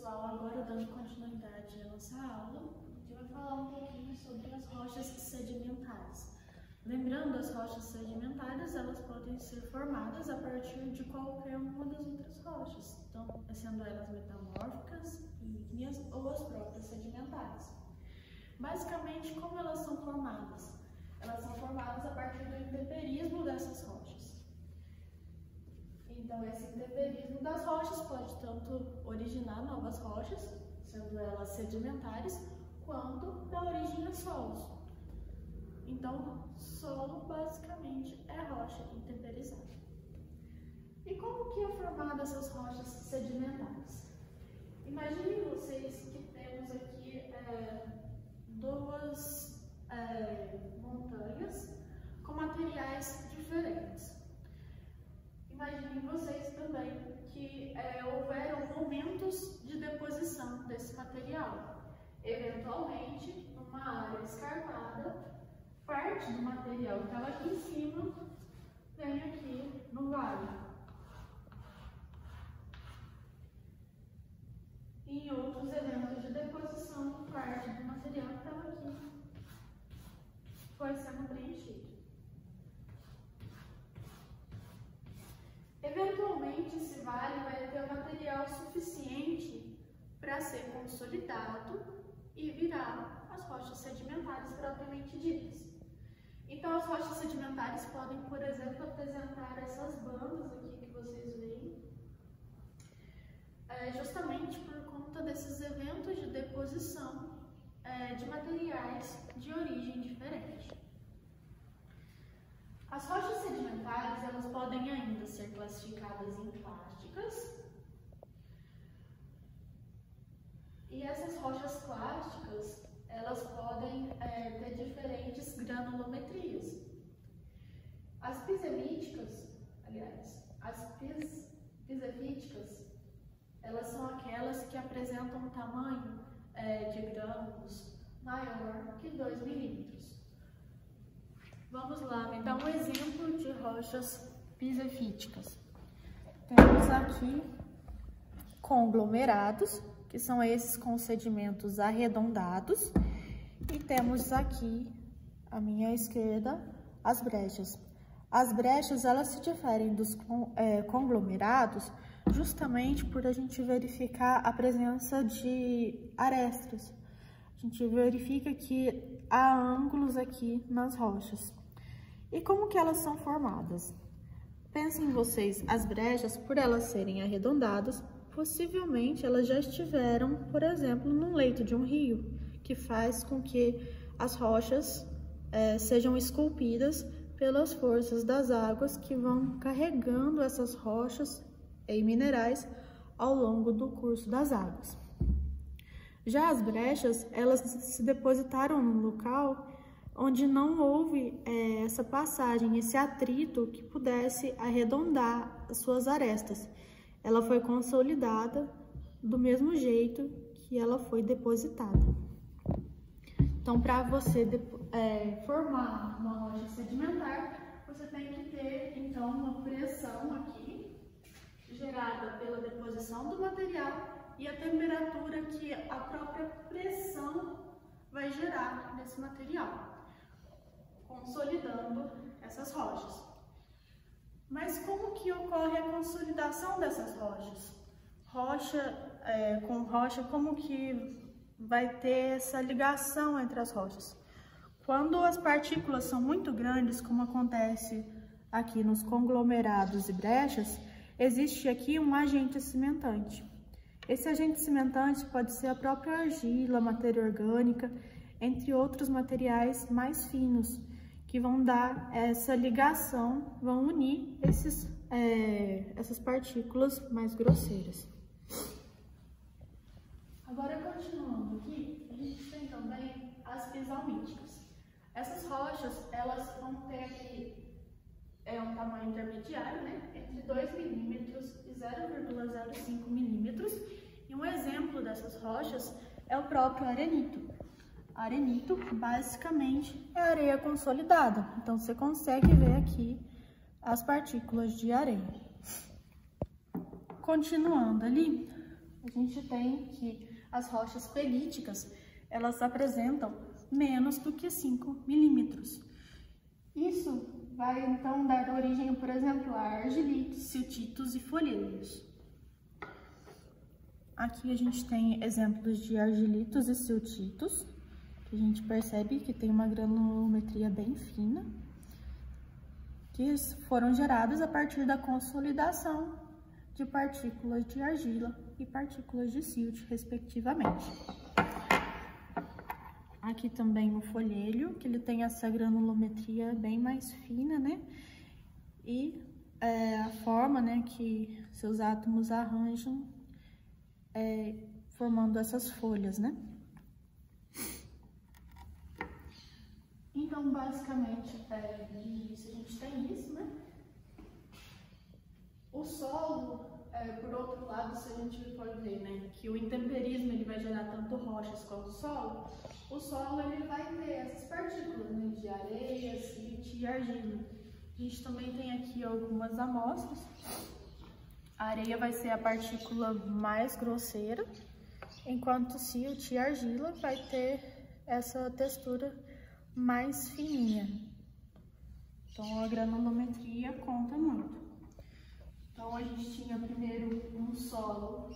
pessoal, agora dando continuidade à nossa aula, a gente vai falar um pouquinho sobre as rochas sedimentares. Lembrando, as rochas sedimentares, elas podem ser formadas a partir de qualquer uma das outras rochas, então, sendo elas metamórficas, ígneas ou as próprias sedimentares. Basicamente, como elas são formadas? Elas são formadas a partir do intemperismo dessas rochas. Então, esse intemperismo das rochas pode tanto originar novas rochas, sendo elas sedimentares, quanto da origem a solos. Então, solo basicamente é rocha intemperizada. E como que é formada essas rochas sedimentares? Imaginem vocês que temos aqui duas montanhas com materiais diferentes. Imaginem vocês também que houveram momentos de deposição desse material. Eventualmente, numa área escarpada, parte do material que estava aqui em cima vem aqui no vale. Em outros eventos de deposição, parte do material que estava aqui foi sendo preenchido. Eventualmente, esse vale vai ter material suficiente para ser consolidado e virar as rochas sedimentares propriamente ditas. Então, as rochas sedimentares podem, por exemplo, apresentar essas bandas aqui que vocês veem, justamente por conta desses eventos de deposição de materiais de origem diferente. As rochas sedimentares, elas podem ainda ser classificadas em clásticas. E essas rochas clásticas, elas podem ter diferentes granulometrias. As pisefíticas, elas são aquelas que apresentam um tamanho de grânulos maior que 2 milímetros. Vamos lá, me dá um exemplo de rochas pisefíticas. Temos aqui conglomerados, que são esses com sedimentos arredondados, e temos aqui, à minha esquerda, as brechas. As brechas, elas se diferem dos conglomerados justamente por a gente verificar a presença de arestas. A gente verifica que há ângulos aqui nas rochas. E como que elas são formadas? Pensem vocês, as brechas, por elas serem arredondadas, possivelmente elas já estiveram, por exemplo, num leito de um rio, que faz com que as rochas sejam esculpidas pelas forças das águas que vão carregando essas rochas e minerais ao longo do curso das águas. Já as brechas, elas se depositaram num local onde não houve essa passagem, esse atrito que pudesse arredondar as suas arestas. Ela foi consolidada do mesmo jeito que ela foi depositada. Então, para você formar uma rocha sedimentar, você tem que ter, então, uma pressão aqui, gerada pela deposição do material e a temperatura que a própria pressão vai gerar nesse material, consolidando essas rochas. Mas como que ocorre a consolidação dessas rochas? Rocha com rocha, como que vai ter essa ligação entre as rochas? Quando as partículas são muito grandes, como acontece aqui nos conglomerados e brechas, existe aqui um agente cimentante. Esse agente cimentante pode ser a própria argila, matéria orgânica, entre outros materiais mais finos, que vão dar essa ligação, vão unir essas partículas mais grosseiras. Agora, continuando aqui, a gente tem também as pisalmíticas. Essas rochas, elas vão ter aqui um tamanho intermediário, né, entre 2 milímetros e 0,05 milímetros. E um exemplo dessas rochas é o próprio arenito. Arenito, basicamente, é areia consolidada. Então, você consegue ver aqui as partículas de areia. Continuando ali, a gente tem que as rochas pelíticas, elas apresentam menos do que 5 milímetros. Isso vai então dar origem, por exemplo, a argilitos, siltitos e folheiros. Aqui a gente tem exemplos de argilitos e siltitos, que a gente percebe que tem uma granulometria bem fina, que foram gerados a partir da consolidação de partículas de argila e partículas de silt, respectivamente. Aqui também o folheiro, que ele tem essa granulometria bem mais fina, né? E a forma, né, que seus átomos arranjam formando essas folhas, né? Então, basicamente, de início a gente tem isso, né? O solo, por outro lado, se a gente pode ver, né, que o intemperismo ele vai gerar tanto rochas quanto solo, o solo ele vai ter essas partículas, né, de areia, silt e argila. A gente também tem aqui algumas amostras. A areia vai ser a partícula mais grosseira, enquanto silt e argila vai ter essa textura mais fininha. Então a granulometria conta muito. Então a gente tinha primeiro um solo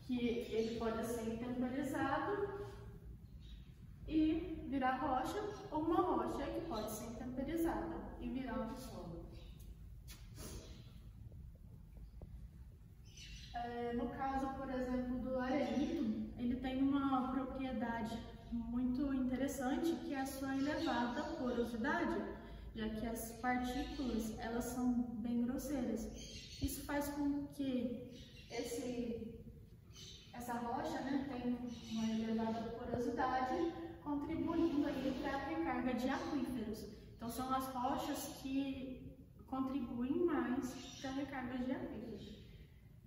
que ele pode ser intemperizado e virar rocha, ou uma rocha que pode ser intemperizada e virar um solo. No caso, por exemplo, do arenito, ele tem uma propriedade muito interessante, que é a sua elevada porosidade, já que as partículas elas são bem grosseiras. Isso faz com que essa rocha, né, tenha uma elevada porosidade, contribuindo aí para a recarga de aquíferos. Então são as rochas que contribuem mais para a recarga de aquíferos.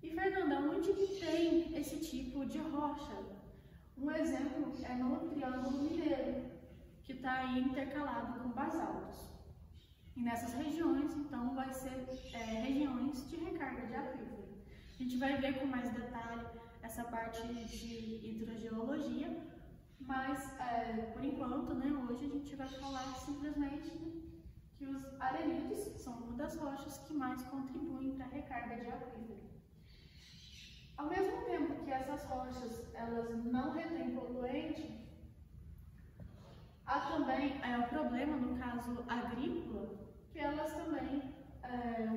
E Fernanda, onde que tem esse tipo de rocha? Um exemplo é no Triângulo Mineiro, que está aí intercalado com basaltos. E nessas regiões, então, vai ser regiões de recarga de aquífero. A gente vai ver com mais detalhe essa parte de hidrogeologia, mas, por enquanto, né, hoje a gente vai falar simplesmente que os arenitos são uma das rochas que mais contribuem para a recarga de aquífero. Ao mesmo tempo que essas rochas elas não retêm poluente, há também o problema, no caso agrícola, que elas também,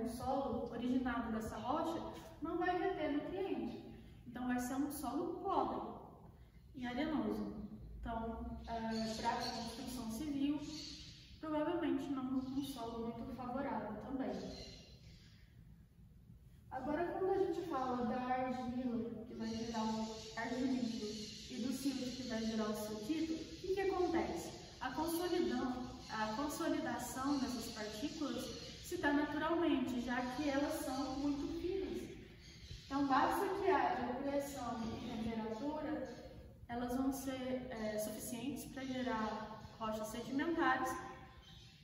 um solo originado dessa rocha, não vai reter nutriente. Então vai ser um solo pobre e arenoso. Então, para a construção civil, provavelmente não um solo muito favorável também. Agora, quando a gente fala da argila, que vai gerar o argilito, e do silt, que vai gerar o siltito, o que acontece? A consolidação dessas partículas se dá naturalmente, já que elas são muito finas. Então, basta que haja pressão e temperatura, elas vão ser suficientes para gerar rochas sedimentares,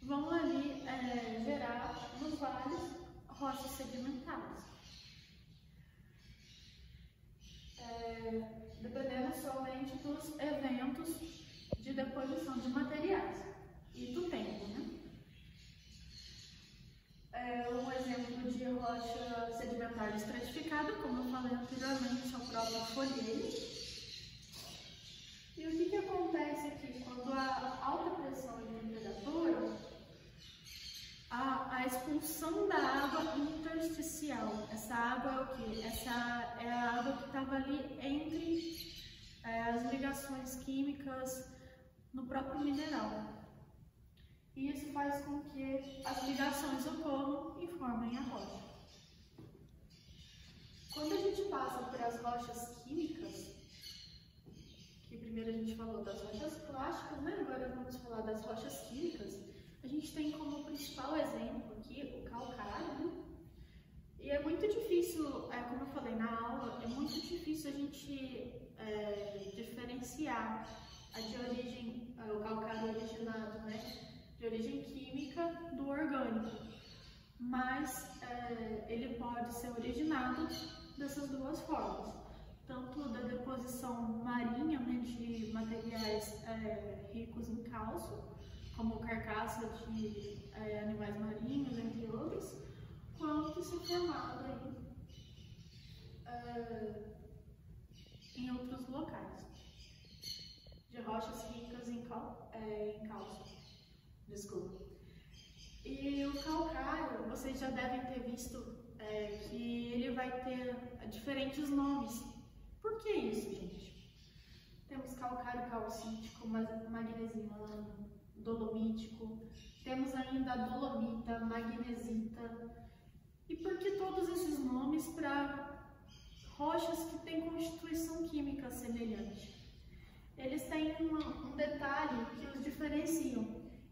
vão ali gerar nos vales rochas sedimentares. Dependendo somente dos eventos de deposição de materiais e do tempo, né? Um exemplo de rocha sedimentar estratificada, como eu falei anteriormente, é o próprio folheiro. E o que acontece aqui? Quando há alta pressão e temperatura, a expulsão da água intersticial. Essa água é o quê? Essa é a água que estava ali entre as ligações químicas no próprio mineral. E isso faz com que as ligações ocorram e formem a rocha. Quando a gente passa por as rochas químicas, que primeiro a gente falou das rochas plásticas, né? Agora vamos falar das rochas químicas. A gente tem como principal exemplo aqui o calcário, né? E é muito difícil, como eu falei na aula, é muito difícil a gente diferenciar o calcário originado, né, de origem química do orgânico. Mas ele pode ser originado dessas duas formas. tanto da deposição marinha, né, de materiais ricos em cálcio, como carcaça de animais marinhos, entre outros, quanto se formado em outros locais, de rochas ricas em cálcio. Desculpa. E o calcário, vocês já devem ter visto que ele vai ter diferentes nomes. Por que isso, gente? Temos calcário calcítico, magnesino, dolomítico, temos ainda a dolomita, magnesita. E por que todos esses nomes para rochas que têm constituição química semelhante? Eles têm um detalhe que os diferenciam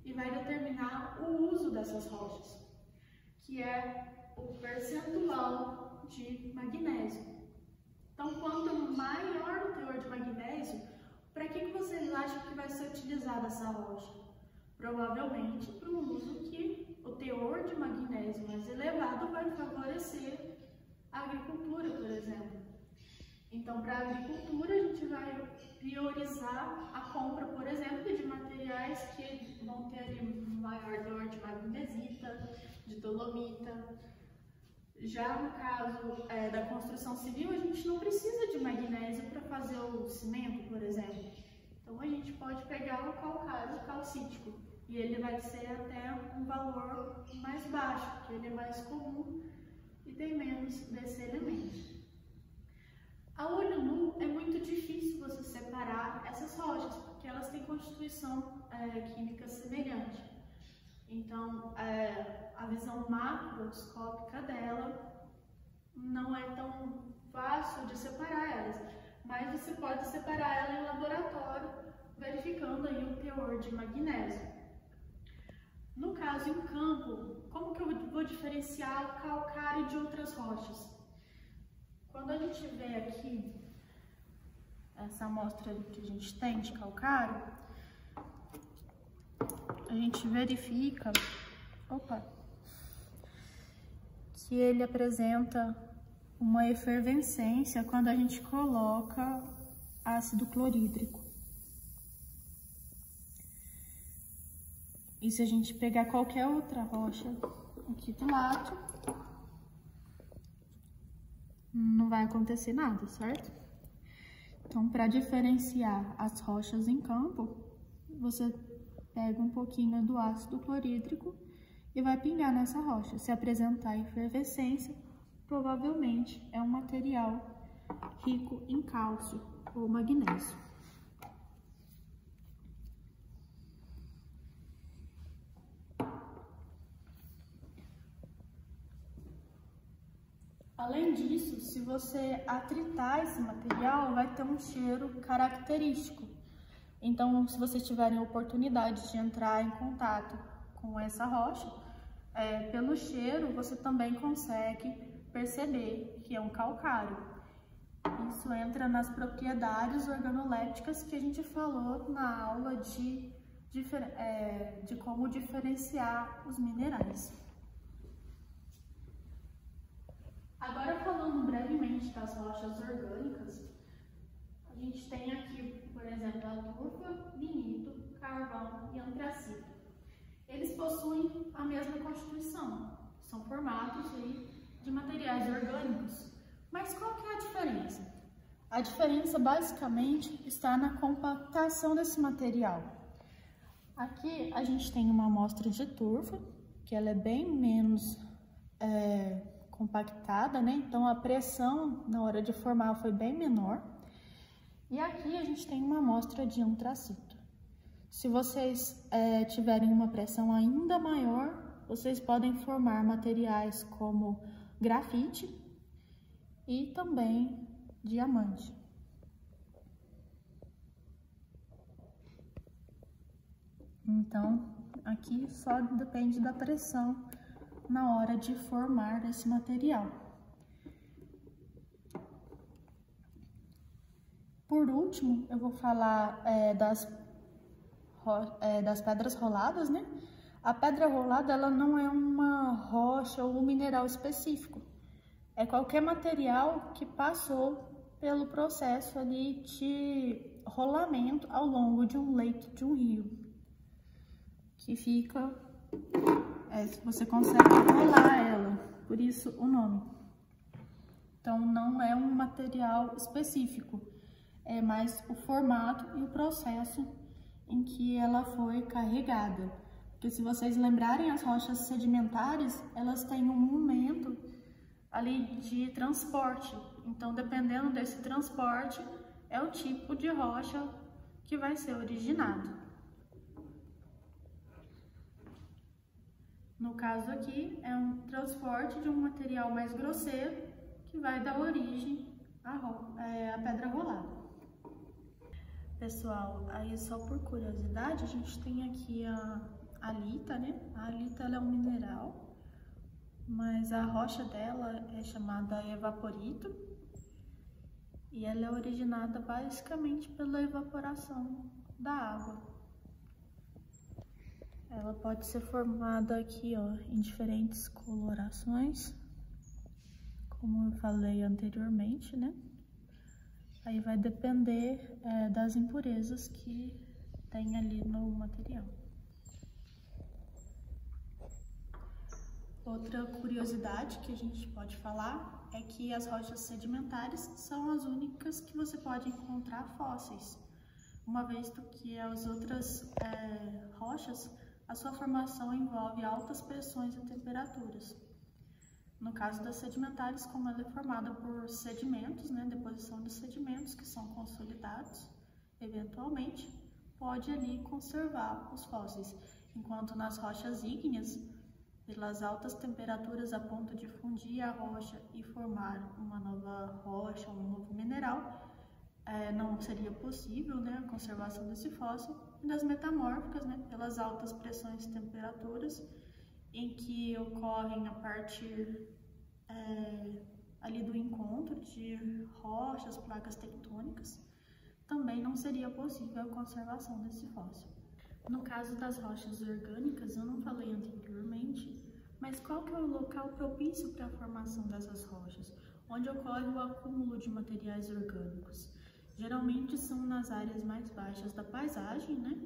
e vai determinar o uso dessas rochas, que é o percentual de magnésio. Então, quanto maior o teor de magnésio, para que vocês acham que vai ser utilizada essa rocha? Provavelmente para um uso que o teor de magnésio mais elevado vai favorecer a agricultura, por exemplo. Então, para a agricultura, a gente vai priorizar a compra, por exemplo, de materiais que vão ter maior teor de magnesita, de dolomita. Já no caso da construção civil, a gente não precisa de magnésio para fazer o cimento, por exemplo. Então, a gente pode pegar o calcário calcítico e ele vai ser até um valor mais baixo, porque ele é mais comum e tem menos desse elemento. A olho nu é muito difícil você separar essas rochas, porque elas têm constituição química semelhante. Então, a visão macroscópica dela não é tão fácil de separar elas, mas você pode separar ela em laboratório, verificando aí o teor de magnésio. No caso, em campo, como que eu vou diferenciar o calcário de outras rochas? Quando a gente vê aqui essa amostra que a gente tem de calcário, a gente verifica, que ele apresenta uma efervescência quando a gente coloca ácido clorídrico. E se a gente pegar qualquer outra rocha aqui do lado, não vai acontecer nada, certo? Então, para diferenciar as rochas em campo, você pega um pouquinho do ácido clorídrico e vai pingar nessa rocha. Se apresentar efervescência, provavelmente é um material rico em cálcio ou magnésio. Além disso, se você atritar esse material, vai ter um cheiro característico. Então, se vocês tiverem a oportunidade de entrar em contato com essa rocha, pelo cheiro você também consegue perceber que é um calcário. Isso entra nas propriedades organolépticas que a gente falou na aula de como diferenciar os minerais. Agora, falando brevemente das rochas orgânicas, a gente tem aqui, por exemplo, a turfa, lignito, carvão e antracito. Eles possuem a mesma constituição, são formados de materiais orgânicos. Mas qual que é a diferença? A diferença basicamente está na compactação desse material. Aqui a gente tem uma amostra de turfa, que ela é bem menos compactada, né? Então a pressão na hora de formar foi bem menor. E aqui a gente tem uma amostra de antracito. Se vocês tiverem uma pressão ainda maior, vocês podem formar materiais como grafite e também diamante. Então, aqui só depende da pressão na hora de formar esse material. Por último, eu vou falar das pedras roladas, né? A pedra rolada, ela não é uma rocha ou um mineral específico. É qualquer material que passou pelo processo ali de rolamento ao longo de um leito de um rio, que fica, você consegue rolar ela, por isso o nome. Então, não é um material específico, é mais o formato e o processo em que ela foi carregada. Porque se vocês lembrarem, as rochas sedimentares, elas têm um momento ali de transporte. Então, dependendo desse transporte, é o tipo de rocha que vai ser originado. No caso aqui, é um transporte de um material mais grosseiro que vai dar origem à pedra rolada. Pessoal, aí só por curiosidade, a gente tem aqui a halita, né? A halita ela é um mineral, mas a rocha dela é chamada evaporito e ela é originada basicamente pela evaporação da água. Ela pode ser formada aqui, ó, em diferentes colorações, como eu falei anteriormente, né? Aí vai depender das impurezas que tem ali no material. Outra curiosidade que a gente pode falar é que as rochas sedimentares são as únicas que você pode encontrar fósseis, uma vez que as outras rochas, a sua formação envolve altas pressões e temperaturas. No caso das sedimentares, como ela é formada por sedimentos, né, deposição de sedimentos que são consolidados, eventualmente, pode ali conservar os fósseis, enquanto nas rochas ígneas, pelas altas temperaturas a ponto de fundir a rocha e formar uma nova rocha, um novo mineral, não seria possível, né, a conservação desse fóssil. E das metamórficas, né, pelas altas pressões e temperaturas, em que ocorrem a partir ali do encontro de rochas, placas tectônicas, também não seria possível a conservação desse fóssil. No caso das rochas orgânicas, eu não falei anteriormente, mas qual que é o local propício para a formação dessas rochas? Onde ocorre o acúmulo de materiais orgânicos? Geralmente são nas áreas mais baixas da paisagem, né?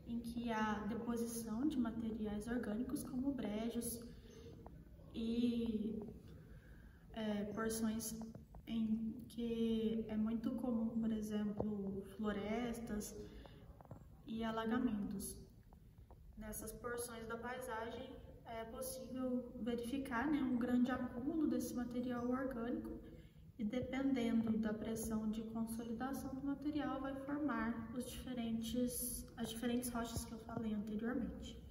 Em que há deposição de materiais orgânicos como brejos e porções em que é muito comum, por exemplo, florestas e alagamentos. Nessas porções da paisagem é possível verificar, né, um grande acúmulo desse material orgânico e, dependendo da pressão de consolidação do material, vai formar as diferentes rochas que eu falei anteriormente.